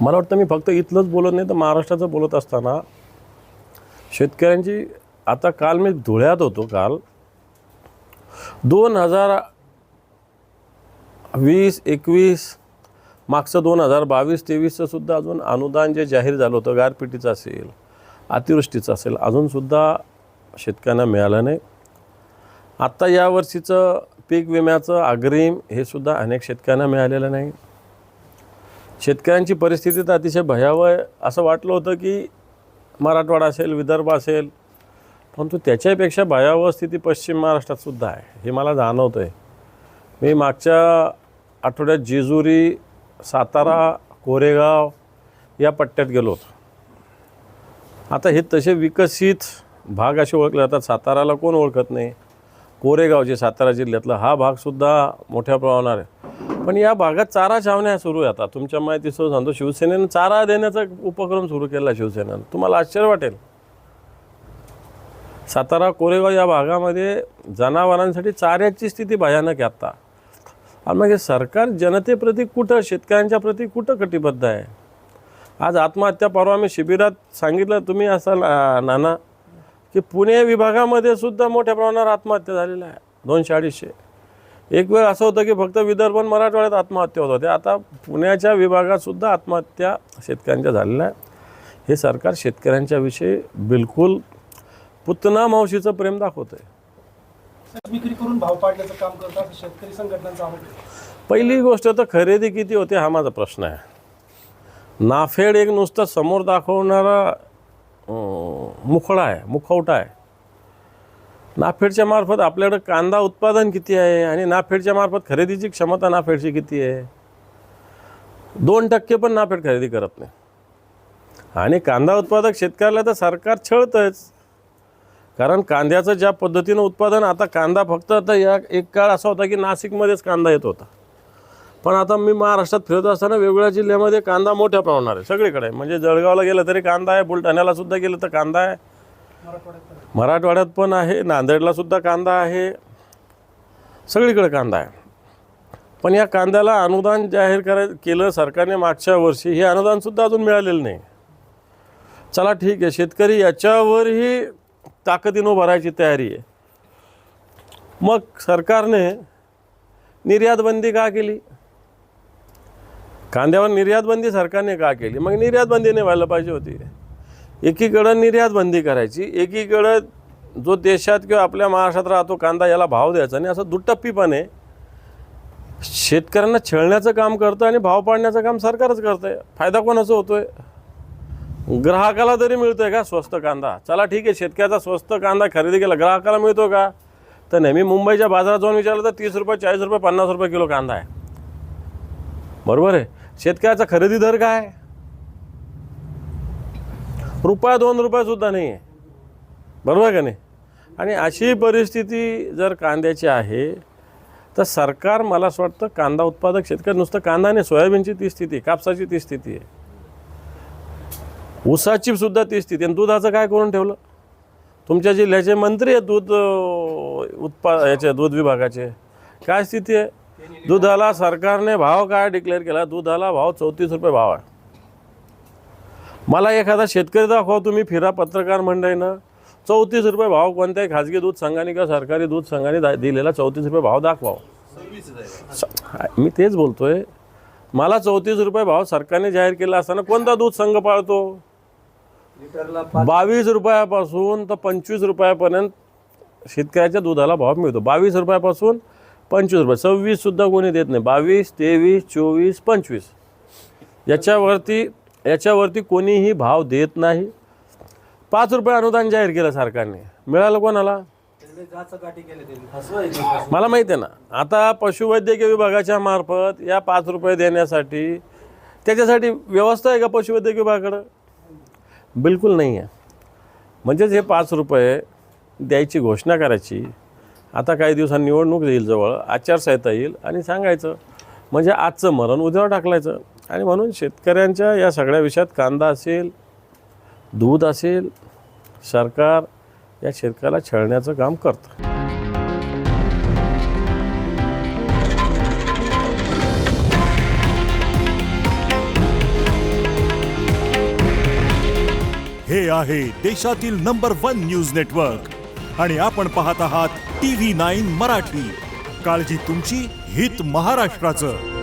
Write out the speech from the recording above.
मला वाटतं मी फक्त इथलंच बोलत नाही तर महाराष्ट्राचं बोलत असताना शेतकऱ्यांची आता काल मी धुळ्यात होतो काल 2020-21 मागचं 2022-23चं सुद्धा अजून अनुदान जे जाहीर झालं होतं गारपिटीचं असेल अतिवृष्टीचं असेल अजूनसुद्धा शेतकऱ्यांना मिळालं नाही. आत्ता यावर्षीचं पीक विम्याचं अग्रिम हे सुद्धा अनेक शेतकऱ्यांना मिळालेलं नाही. शेतकऱ्यांची परिस्थिती तर अतिशय भयावह आहे. असं वाटलं होतं की मराठवाडा असेल विदर्भ असेल परंतु त्याच्यापेक्षा भयावह स्थिती पश्चिम महाराष्ट्रात सुद्धा आहे हे मला जाणवतं आहे. मी मागच्या आठवड्यात जेजुरी सातारा कोरेगाव या पट्ट्यात गेलो होतो. आता हे तसे विकसित भाग असे ओळखले जातात. साताराला कोण ओळखत नाही. कोरेगाव जे सातारा जिल्ह्यातला हा भागसुद्धा मोठ्या प्रमाणावर आहे. पण या भागात चारा छावण्या सुरू आहे. आता तुमच्या माहितीसह सांगतो शिवसेनेनं चारा देण्याचा उपक्रम सुरू केला शिवसेनेनं. तुम्हाला आश्चर्य वाटेल सातारा कोरेगाव या भागामध्ये जनावरांसाठी चाऱ्याची स्थिती भयानक आहे आत्ता. आणि मग हे सरकार जनतेप्रती कुठं शेतकऱ्यांच्या प्रती कुठं कटिबद्ध आहे. आज आत्महत्या परवा आम्ही शिबिरात सांगितलं तुम्ही असाल नाना की पुणे विभागामध्ये सुद्धा मोठ्या प्रमाणावर आत्महत्या झालेल्या आहे 200-250. एक वेळ असं होतं की फक्त विदर्भ आणि मराठवाड्यात आत्महत्या होत होत्या. आता पुण्याच्या विभागातसुद्धा आत्महत्या शेतकऱ्यांच्या झालेल्या आहे. हे सरकार शेतकऱ्यांच्या विषयी बिलकुल पुतना मावशीचं प्रेम दाखवत आहे. विक्री करून भाव पाडण्याचं काम करतात शेतकरी संघटनांचा आरोप आहे. पहिली गोष्ट तर खरेदी किती होते हा माझा प्रश्न आहे. नाफेड एक नुसतं समोर दाखवणारा मुखवटा आहे. नाफेडच्या मार्फत आपल्याकडं कांदा उत्पादन किती आहे आणि नाफेडच्या मार्फत खरेदीची क्षमता नाफेडची किती आहे. 2% पण नाफेड खरेदी करत नाही. आणि कांदा उत्पादक शेतकऱ्याला तर सरकार छळतंच. कारण कांद्याचं ज्या पद्धतीनं उत्पादन आता कांदा फक्त आता एक काळ असा होता की नाशिकमध्येच कांदा येत होता. पण आता मी महाराष्ट्रात फिरत असताना वेगवेगळ्या जिल्ह्यामध्ये कांदा मोठ्या प्रमाणावर आहे सगळीकडे. म्हणजे जळगावला गेलं तरी कांदा आहे, बुलढाण्याला सुद्धा गेलं तर कांदा आहे, मराठवाड्यात पण आहे, नांदेडला सुद्धा कांदा आहे, सगळीकडे कांदा आहे. पण या कांद्याला अनुदान जाहीर केलं सरकारने मागच्या वर्षी. हे अनुदानसुद्धा अजून मिळालेलं नाही. चला ठीक आहे शेतकरी याच्यावरही ताकदीनं भरायची तयारी आहे. मग सरकारने निर्यात बंदी का केली. कांद्यावर निर्यात बंदी सरकारने का केली. मग निर्यात बंदीने व्हायला पाहिजे होती. एकीकडं निर्यात बंदी करायची, एकीकडं जो देशात किंवा आपल्या महाराष्ट्रात राहतो कांदा याला भाव द्यायचा. आणि असं दुटप्पीपणे शेतकऱ्यांना छळण्याचं काम करतं आणि भाव पाडण्याचं काम सरकारच करतं आहे. फायदा कोणाचा होतो आहे. ग्राहकाला तरी मिळतो आहे का स्वस्त कांदा. चला ठीक आहे शेतकऱ्याचा स्वस्त कांदा खरेदी केला ग्राहकाला मिळतो का तर नाही. मी मुंबईच्या बाजारात जाऊन विचारलं तर 30 रुपये 40 रुपये 50 रुपये किलो कांदा आहे. बरोबर आहे. शेतकऱ्याचा खरेदी दर काय ₹1-2 सुद्धा नाही आहे. बरोबर आहे का नाही. आणि अशी परिस्थिती जर कांद्याची आहे तर सरकार मला असं वाटतं कांदा उत्पादक शेतकरी नुसतं कांदा नाही सोयाबीनची ती स्थिती, कापसाची ती स्थिती आहे, ऊसाची सुद्धा ती स्थिती. आणि दुधाचं काय करून ठेवलं. तुमच्या जिल्ह्याचे मंत्री आहेत दूध दूध विभागाचे. काय स्थिती आहे. दुधाला सरकारने भाव काय डिक्लेअर केला. दुधाला भाव 34 रुपये भाव आहे. मला एखादा शेतकरी दाखवा तुम्ही फिरा पत्रकार मंडळीनं 34 रुपये भाव कोणत्याही खाजगी दूध संघाने किंवा सरकारी दूध संघाने दिलेला 34 रुपये भाव दाखवा. मी तेच बोलतोय. मला 34 रुपये भाव सरकारने जाहीर केला असताना कोणता दूध संघ पाळतो. 22 रुपयापासून तर 25 रुपयापर्यंत शेतकऱ्याच्या दुधाला भाव मिळतो. 22 रुपयापासून 25 रुपये, 26 सुद्धा कोणी देत नाही. 22, 23, 24, 25 याच्यावरती कोणीही भाव देत नाही. 5 रुपये अनुदान जाहीर केलं सरकारने. मिळालं कोणाला मला माहिती आहे ना. आता पशुवैद्यकीय विभागाच्या मार्फत या 5 रुपये देण्यासाठी त्याच्यासाठी व्यवस्था आहे का पशुवैद्यकीय विभागाकडं. बिलकुल नाही आहे. म्हणजेच हे 5 रुपये द्यायची घोषणा करायची. आता काही दिवसांनी निवडणूक येईल जवळ, आचारसंहिता येईल आणि सांगायचं. म्हणजे आजचं मरण उद्यावर टाकलायचं. आणि म्हणून शेतकऱ्यांच्या या सगळ्या विषयात कांदा असेल दूध असेल सरकार या शेतकऱ्याला छळण्याचं काम करतं. हे आहे देशातील नंबर 1 न्यूज नेटवर्क आणि आपण पाहत आहात TV9 मराठी. काळजी तुमची, हित महाराष्ट्राचं.